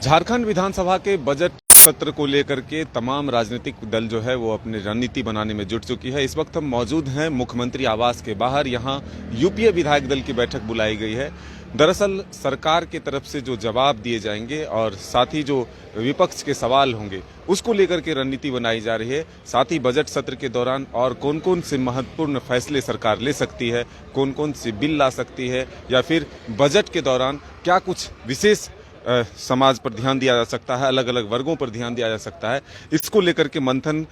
झारखंड विधानसभा के बजट सत्र को लेकर के तमाम राजनीतिक दल जो है वो अपनी रणनीति बनाने में जुट चुकी है। इस वक्त हम मौजूद हैं मुख्यमंत्री आवास के बाहर। यहाँ यूपीए विधायक दल की बैठक बुलाई गई है। दरअसल सरकार की तरफ से जो जवाब दिए जाएंगे और साथ ही जो विपक्ष के सवाल होंगे उसको लेकर के रणनीति बनाई जा रही है। साथ ही बजट सत्र के दौरान और कौन कौन से महत्वपूर्ण फैसले सरकार ले सकती है, कौन कौन सी बिल ला सकती है, या फिर बजट के दौरान क्या कुछ विशेष समाज पर ध्यान दिया जा सकता है, अलग अलग वर्गों पर ध्यान दिया जा सकता है, इसको लेकर के मंथन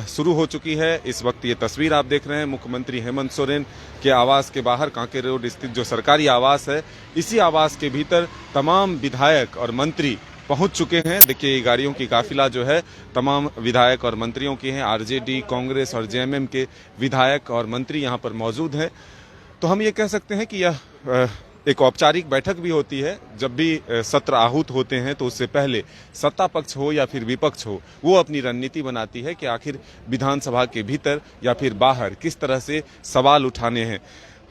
शुरू हो चुकी है। इस वक्त ये तस्वीर आप देख रहे हैं मुख्यमंत्री हेमंत सोरेन के आवास के बाहर, कांके रोड स्थित जो सरकारी आवास है, इसी आवास के भीतर तमाम विधायक और मंत्री पहुंच चुके हैं। देखिए ये गाड़ियों की काफिला जो है तमाम विधायक और मंत्रियों की है। आरजेडी, कांग्रेस और जेएमएम के विधायक और मंत्री यहाँ पर मौजूद हैं। तो हम ये कह सकते हैं कि यह एक औपचारिक बैठक भी होती है। जब भी सत्र आहूत होते हैं तो उससे पहले सत्ता पक्ष हो या फिर विपक्ष हो, वो अपनी रणनीति बनाती है कि आखिर विधानसभा के भीतर या फिर बाहर किस तरह से सवाल उठाने हैं।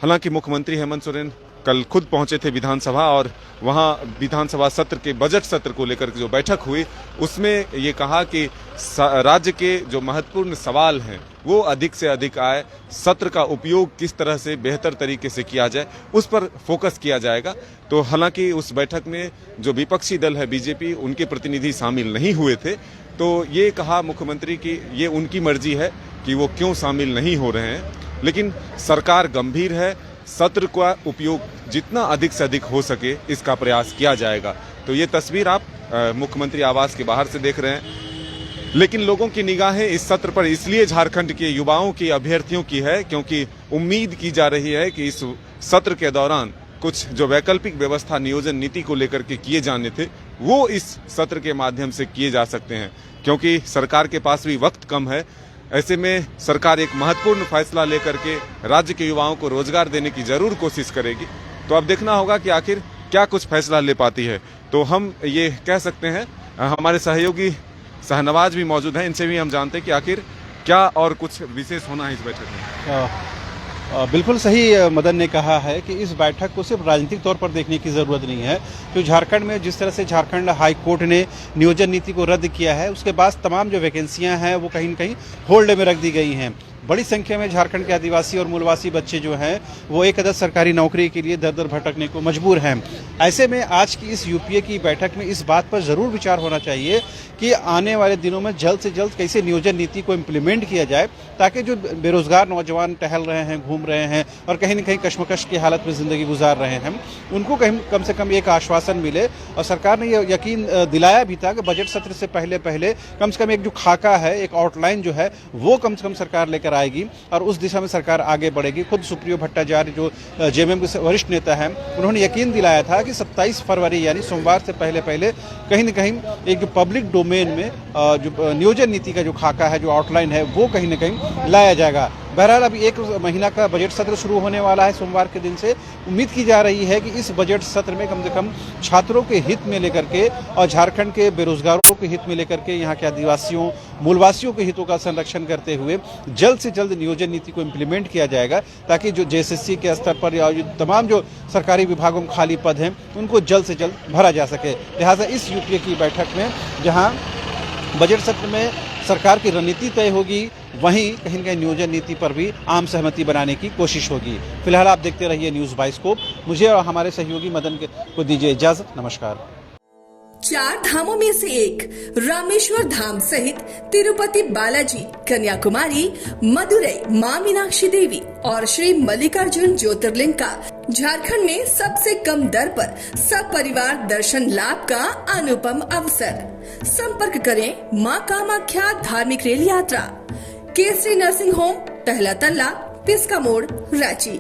हालांकि मुख्यमंत्री हेमंत सोरेन कल खुद पहुंचे थे विधानसभा, और वहां विधानसभा सत्र के बजट सत्र को लेकर जो बैठक हुई उसमें ये कहा कि राज्य के जो महत्वपूर्ण सवाल हैं वो अधिक से अधिक आए, सत्र का उपयोग किस तरह से बेहतर तरीके से किया जाए उस पर फोकस किया जाएगा। तो हालांकि उस बैठक में जो विपक्षी दल है बीजेपी, उनके प्रतिनिधि शामिल नहीं हुए थे। तो ये कहा मुख्यमंत्री की ये उनकी मर्जी है कि वो क्यों शामिल नहीं हो रहे हैं, लेकिन सरकार गंभीर है, सत्र का उपयोग जितना अधिक से अधिक हो सके इसका प्रयास किया जाएगा। तो ये तस्वीर आप मुख्यमंत्री आवास के बाहर से देख रहे हैं। लेकिन लोगों की निगाहें इस सत्र पर इसलिए झारखंड के युवाओं की, अभ्यर्थियों की है क्योंकि उम्मीद की जा रही है कि इस सत्र के दौरान कुछ जो वैकल्पिक व्यवस्था नियोजन नीति को लेकर के किए जाने थे वो इस सत्र के माध्यम से किए जा सकते हैं, क्योंकि सरकार के पास भी वक्त कम है। ऐसे में सरकार एक महत्वपूर्ण फैसला लेकर के राज्य के युवाओं को रोजगार देने की जरूर कोशिश करेगी। तो अब देखना होगा कि आखिर क्या कुछ फैसला ले पाती है। तो हम ये कह सकते हैं, हमारे सहयोगी शाहनवाज भी मौजूद हैं, इनसे भी हम जानते हैं कि आखिर क्या और कुछ विशेष होना है इस बैठक में। बिल्कुल सही मदन ने कहा है कि इस बैठक को सिर्फ राजनीतिक तौर पर देखने की ज़रूरत नहीं है। तो झारखंड में जिस तरह से झारखंड हाई कोर्ट ने नियोजन नीति को रद्द किया है, उसके बाद तमाम जो वैकेंसियां हैं वो कहीं न कहीं होल्ड में रख दी गई हैं। बड़ी संख्या में झारखंड के आदिवासी और मूलवासी बच्चे जो हैं वो एक अदद सरकारी नौकरी के लिए दर दर भटकने को मजबूर हैं। ऐसे में आज की इस यूपीए की बैठक में इस बात पर ज़रूर विचार होना चाहिए कि आने वाले दिनों में जल्द से जल्द कैसे नियोजन नीति को इम्प्लीमेंट किया जाए, ताकि जो बेरोजगार नौजवान टहल रहे हैं, घूम रहे हैं और कहीं न कहीं कश्मकश की हालत में ज़िंदगी गुजार रहे हैं, उनको कम से कम एक आश्वासन मिले। और सरकार ने यह यकीन दिलाया भी था कि बजट सत्र से पहले कम से कम एक जो खाका है, एक आउटलाइन जो है वो कम से कम सरकार लेकर आएगी और उस दिशा में सरकार आगे बढ़ेगी। खुद सुप्रियो भट्टाचार्य जो जेएमएम के वरिष्ठ नेता हैं, उन्होंने यकीन दिलाया था कि 27 फरवरी यानी सोमवार से पहले कहीं न कहीं एक जो पब्लिक डोमेन में जो नियोजन नीति का जो खाका है, जो आउटलाइन है, वो कहीं न कहीं लाया जाएगा। बहरहाल अभी एक महीना का बजट सत्र शुरू होने वाला है सोमवार के दिन से। उम्मीद की जा रही है कि इस बजट सत्र में कम से कम छात्रों के हित में लेकर के और झारखंड के बेरोजगारों के हित में लेकर के, यहाँ के आदिवासियों, मूलवासियों के हितों का संरक्षण करते हुए जल्द से जल्द नियोजन नीति को इम्प्लीमेंट किया जाएगा, ताकि जो जेएसएससी के स्तर पर या तमाम जो सरकारी विभागों में खाली पद हैं उनको जल्द से जल्द भरा जा सके। लिहाजा इस यूपीए की बैठक में जहाँ बजट सत्र में सरकार की रणनीति तय होगी, वहीं कहीं न कहीं नियोजन नीति पर भी आम सहमति बनाने की कोशिश होगी। फिलहाल आप देखते रहिए न्यूज़ बाइस्कोप। मुझे और हमारे सहयोगी मदन को दीजिए इजाजत। नमस्कार। 4 धामों में से एक रामेश्वर धाम सहित तिरुपति बालाजी, कन्याकुमारी, मदुरई, माँ मीनाक्षी देवी और श्री मल्लिकार्जुन ज्योतिर्लिंग का झारखंड में सबसे कम दर पर सब परिवार दर्शन लाभ का अनुपम अवसर। संपर्क करें माँ कामाख्या धार्मिक रेल यात्रा, केसरी नर्सिंग होम, टहला तल्ला, पिस्का मोड़, रांची।